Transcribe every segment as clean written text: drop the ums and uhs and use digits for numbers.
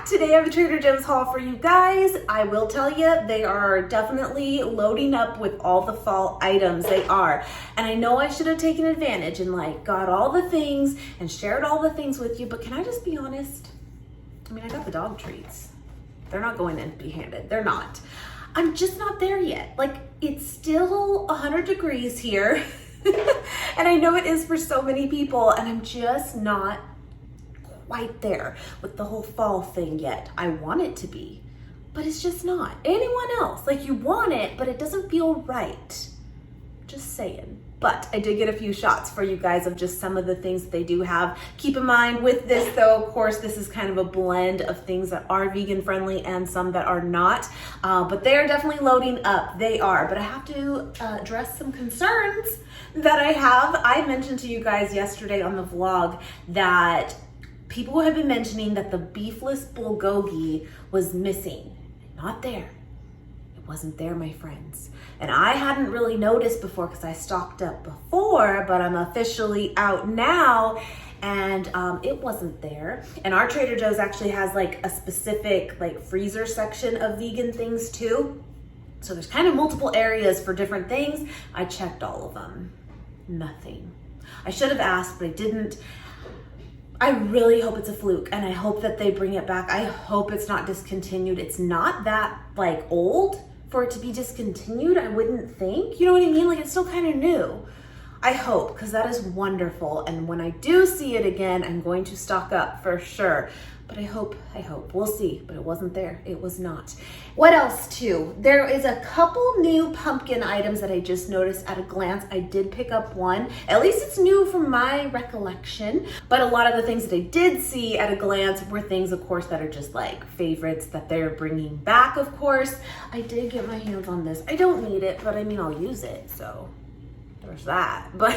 back. Today I have a Trader Joe's haul for you guys. I will tell you, they are definitely loading up with all the fall items. They are. And I know I should have taken advantage and got all the things and shared all the things with you, but can I just be honest? I mean, I got the dog treats. They're not going empty-handed. They're not. I'm just not there yet. It's still 100 degrees here. And I know it is for so many people, and I'm just not quite there with the whole fall thing yet. I want it to be, but it's just not. Anyone else, you want it, but it doesn't feel right. Just saying. But I did get a few shots for you guys of just some of the things that they do have. Keep in mind with this though, of course, this is kind of a blend of things that are vegan friendly and some that are not. But they are definitely loading up. They are. But I have to address some concerns that I have. I mentioned to you guys yesterday on the vlog that people have been mentioning that the beefless bulgogi was missing. Not there. It wasn't there, my friends. And I hadn't really noticed before because I stocked up before, but I'm officially out now, and it wasn't there. And our Trader Joe's actually has a specific freezer section of vegan things too. So there's kind of multiple areas for different things. I checked all of them. Nothing. I should have asked, but I didn't. I really hope it's a fluke, and I hope that they bring it back. I hope it's not discontinued. It's not that old for it to be discontinued, I wouldn't think. You know what I mean? It's still kind of new. I hope, because that is wonderful. And when I do see it again, I'm going to stock up for sure. But I hope, we'll see. But it wasn't there, it was not. What else too? There is a couple new pumpkin items that I just noticed at a glance. I did pick up one. At least it's new from my recollection. But a lot of the things that I did see at a glance were things, of course, that are just favorites that they're bringing back, of course. I did get my hands on this. I don't need it, but I mean, I'll use it, so there's that. But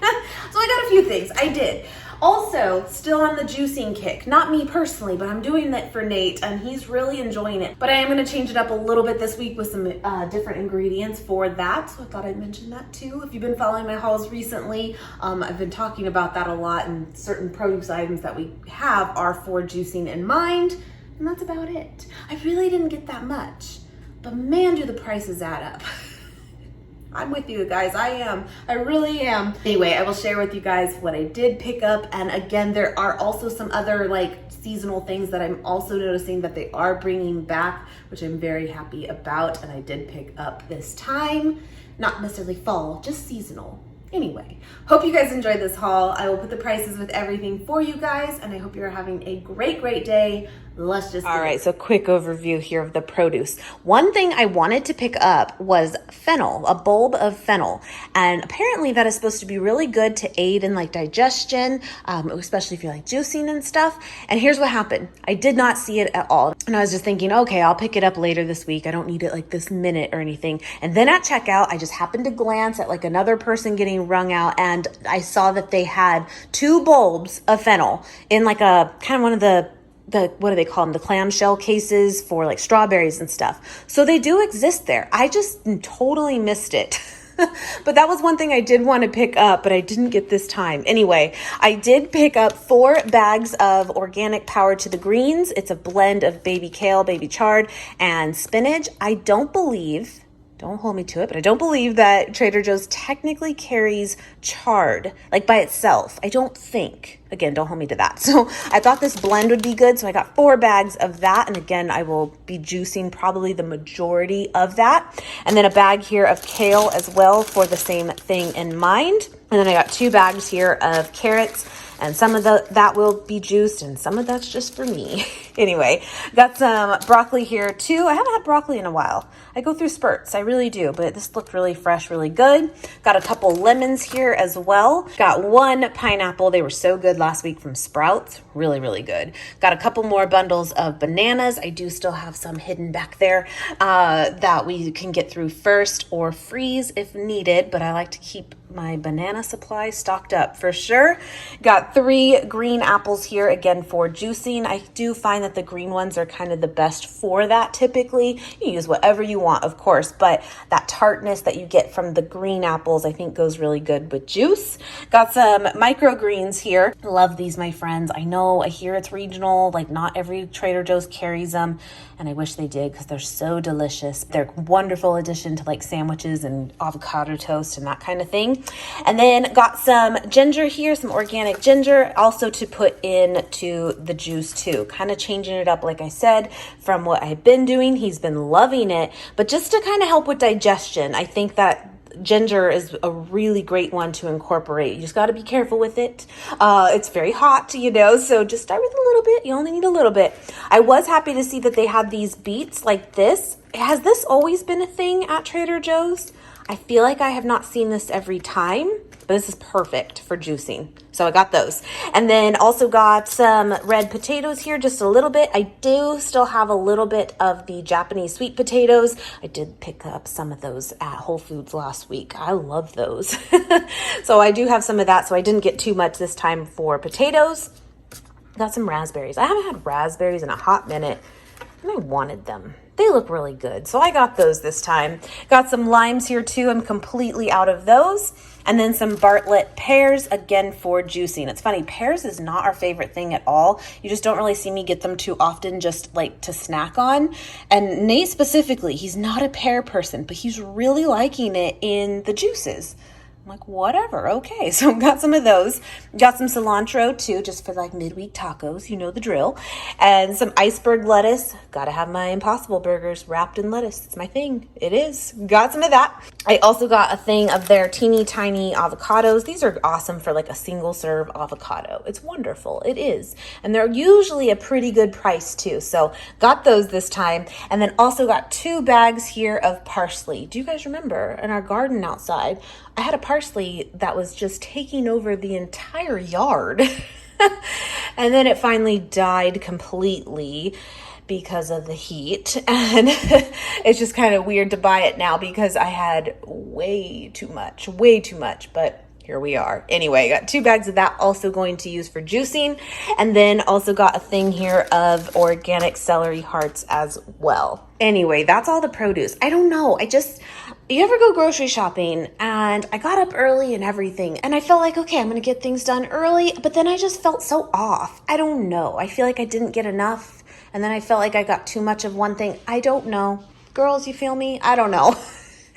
so I got a few things, I did. Also, still on the juicing kick. Not me personally, but I'm doing that for Nate, and he's really enjoying it. But I am gonna change it up a little bit this week with some different ingredients for that. So I thought I'd mention that too. If you've been following my hauls recently, I've been talking about that a lot, and certain produce items that we have are for juicing in mind, and that's about it. I really didn't get that much, but man, do the prices add up. I'm with you guys, I am. I really am. Anyway, I will share with you guys what I did pick up. And again, there are also some other seasonal things that I'm also noticing that they are bringing back, which I'm very happy about. And I did pick up this time, not necessarily fall, just seasonal. Anyway, hope you guys enjoyed this haul. I will put the prices with everything for you guys, and I hope you're having a great day. Let's just... All right, so quick overview here of the produce. One thing I wanted to pick up was fennel, a bulb of fennel. And apparently that is supposed to be really good to aid in digestion, especially if you're juicing and stuff. And here's what happened. I did not see it at all. And I was just thinking, okay, I'll pick it up later this week. I don't need it this minute or anything. And then at checkout, I just happened to glance at another person getting wrung out, and I saw that they had 2 bulbs of fennel in a kind of one of the what do they call them? The clamshell cases for strawberries and stuff. So they do exist there. I just totally missed it. But that was one thing I did want to pick up, but I didn't get this time. Anyway, I did pick up 4 bags of organic Power to the Greens. It's a blend of baby kale, baby chard, and spinach. I don't believe... Don't hold me to it, but I don't believe that Trader Joe's technically carries chard, by itself. I don't think. Again, don't hold me to that. So I thought this blend would be good. So I got 4 bags of that. And again, I will be juicing probably the majority of that. And then a bag here of kale as well for the same thing in mind. And then I got 2 bags here of carrots. And some of that will be juiced, and some of that's just for me. Anyway, got some broccoli here too. I haven't had broccoli in a while. I go through spurts, I really do, but this looked really fresh, really good. Got a couple lemons here as well. Got 1 pineapple. They were so good last week from Sprouts. Really good. Got a couple more bundles of bananas. I do still have some hidden back there that we can get through first or freeze if needed, but I like to keep my banana supply stocked up for sure. Got 3 green apples here, again for juicing. I do find that the green ones are kind of the best for that typically. You use whatever you want, of course, but that tartness that you get from the green apples I think goes really good with juice. Got some microgreens here. Love these, my friends. I know, I hear it's regional, like not every Trader Joe's carries them, and I wish they did because they're so delicious. They're a wonderful addition to like sandwiches and avocado toast and that kind of thing. And then got some ginger here, some organic ginger, also to put into the juice too. Kind of changing it up, like I said, from what I've been doing. He's been loving it, but just to kind of help with digestion, I think that ginger is a really great one to incorporate. You just got to be careful with it. It's very hot, you know, so just start with a little bit. You only need a little bit. I was happy to see that they had these beets like this. Has this always been a thing at Trader Joe's? I feel like I have not seen this every time, but this is perfect for juicing. So I got those. And then also got some red potatoes here, just a little bit. I do still have a little bit of the Japanese sweet potatoes. I did pick up some of those at Whole Foods last week. I love those. So I do have some of that. So I didn't get too much this time for potatoes. Got some raspberries. I haven't had raspberries in a hot minute, and I wanted them. They look really good, so I got those this time. Got some limes here too. I'm completely out of those. And then some Bartlett pears, again for juicing. It's funny, pears is not our favorite thing at all. You just don't really see me get them too often, just like to snack on. And Nate specifically, he's not a pear person, but he's really liking it in the juices. I'm like, whatever, okay. So got some of those. Got some cilantro too, just for like midweek tacos, you know the drill. And some iceberg lettuce. Gotta have my Impossible Burgers wrapped in lettuce. It's my thing. It is. Got some of that. I also got a thing of their teeny tiny avocados. These are awesome for like a single serve avocado. It's wonderful. It is. And they're usually a pretty good price too. So got those this time. And then also got 2 bags here of parsley. Do you guys remember in our garden outside, I had a parsley that was just taking over the entire yard. And then it finally died completely because of the heat. And it's just kind of weird to buy it now because I had way too much, but here we are. Anyway, got 2 bags of that, also going to use for juicing. And then also got a thing here of organic celery hearts as well. Anyway, that's all the produce. I don't know. You ever go grocery shopping and I got up early and everything and I felt like, okay, I'm going to get things done early, but then I just felt so off. I don't know. I feel like I didn't get enough. And then I felt like I got too much of one thing. I don't know. Girls, you feel me? I don't know.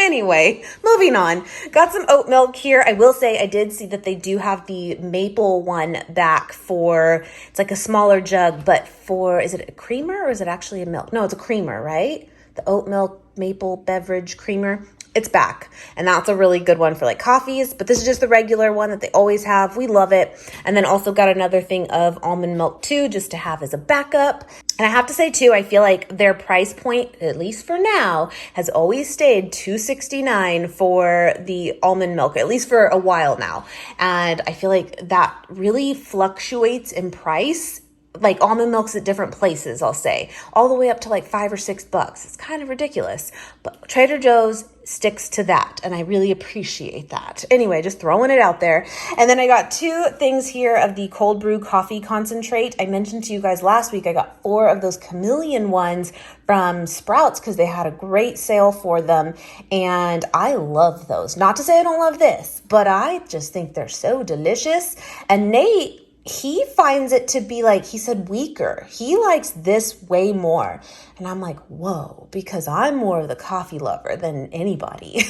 Anyway, moving on. Got some oat milk here. I will say I did see that they do have the maple one back for, it's like a smaller jug, but for, is it a creamer or is it actually a milk? No, it's a creamer, right? The oat milk maple beverage creamer. It's back. And that's a really good one for like coffees, but this is just the regular one that they always have. We love it. And then also got another thing of almond milk too, just to have as a backup. And I have to say too, I feel like their price point, at least for now, has always stayed $2.69 for the almond milk, at least for a while now. And I feel like that really fluctuates in price. Like almond milks at different places, I'll say, all the way up to like $5 or $6. It's kind of ridiculous, but Trader Joe's sticks to that, and I really appreciate that. Anyway, just throwing it out there. And then I got 2 things here of the cold brew coffee concentrate. I mentioned to you guys last week, I got 4 of those chameleon ones from Sprouts because they had a great sale for them, and I love those. Not to say I don't love this, but I just think they're so delicious. And Nate, he finds it to be like, he said, weaker. He likes this way more. And I'm like, whoa, because I'm more of the coffee lover than anybody.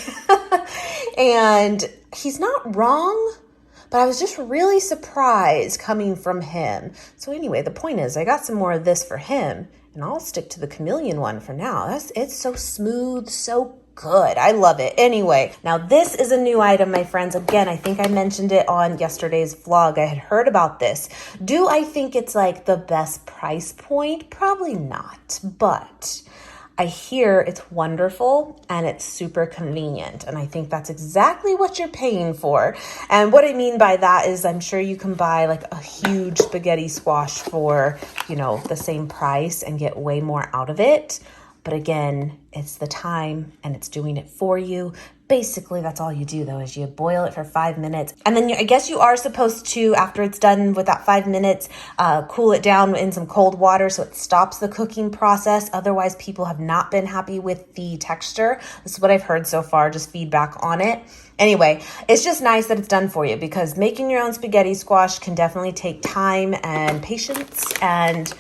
And he's not wrong, but I was just really surprised coming from him. So anyway, the point is I got some more of this for him, and I'll stick to the chameleon one for now. It's so smooth, so good. I love it. Anyway, now this is a new item, my friends. Again, I think I mentioned it on yesterday's vlog. I had heard about this. Do I think it's like the best price point? Probably not, but I hear it's wonderful and it's super convenient. And I think that's exactly what you're paying for. And what I mean by that is I'm sure you can buy like a huge spaghetti squash for, you know, the same price and get way more out of it. But again, it's the time and it's doing it for you. basically that's all you do though, is you boil it for 5 minutes. And then I guess you are supposed to, after it's done with that 5 minutes, cool it down in some cold water so it stops the cooking process. Otherwise, people have not been happy with the texture. This is what I've heard so far, just feedback on it. Anyway, it's just nice that it's done for you, because making your own spaghetti squash can definitely take time and patience, and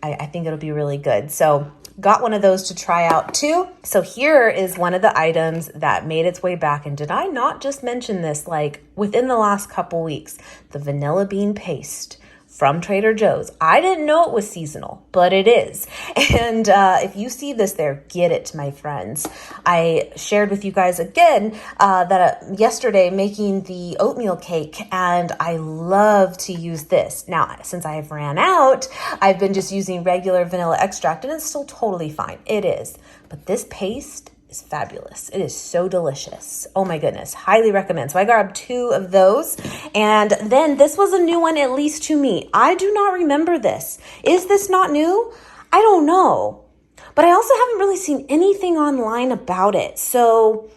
I think it'll be really good. So got one of those to try out too. So here is one of the items that made its way back. And did I not just mention this like within the last couple weeks? The vanilla bean paste from Trader Joe's. I didn't know it was seasonal, but it is. And if you see this there, get it, my friends. I shared with you guys again that yesterday making the oatmeal cake, and I love to use this. Now, since I have ran out, I've been just using regular vanilla extract, and it's still totally fine. It is. But this paste is fabulous. It is so delicious. Oh my goodness. Highly recommend. So I grabbed 2 of those. And then this was a new one, at least to me. I do not remember this. Is this not new? I don't know. But I also haven't really seen anything online about it. So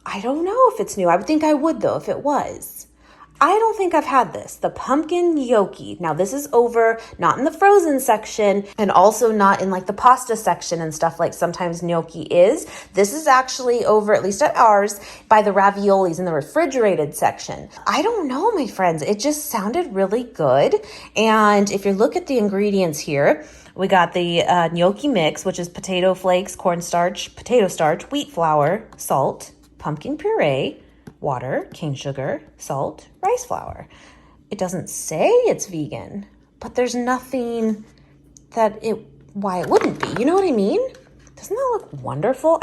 I don't know if it's new. I would think I would though if it was. I don't think I've had this, the pumpkin gnocchi. Now this is over, not in the frozen section, and also not in like the pasta section and stuff like sometimes gnocchi is. This is actually over, at least at ours, by the raviolis in the refrigerated section. I don't know, my friends. It just sounded really good. And if you look at the ingredients here, we got the gnocchi mix, which is potato flakes, cornstarch, potato starch, wheat flour, salt, pumpkin puree, water, cane sugar, salt, rice flour. It doesn't say it's vegan, but there's nothing why it wouldn't be. You know what I mean? Doesn't that look wonderful?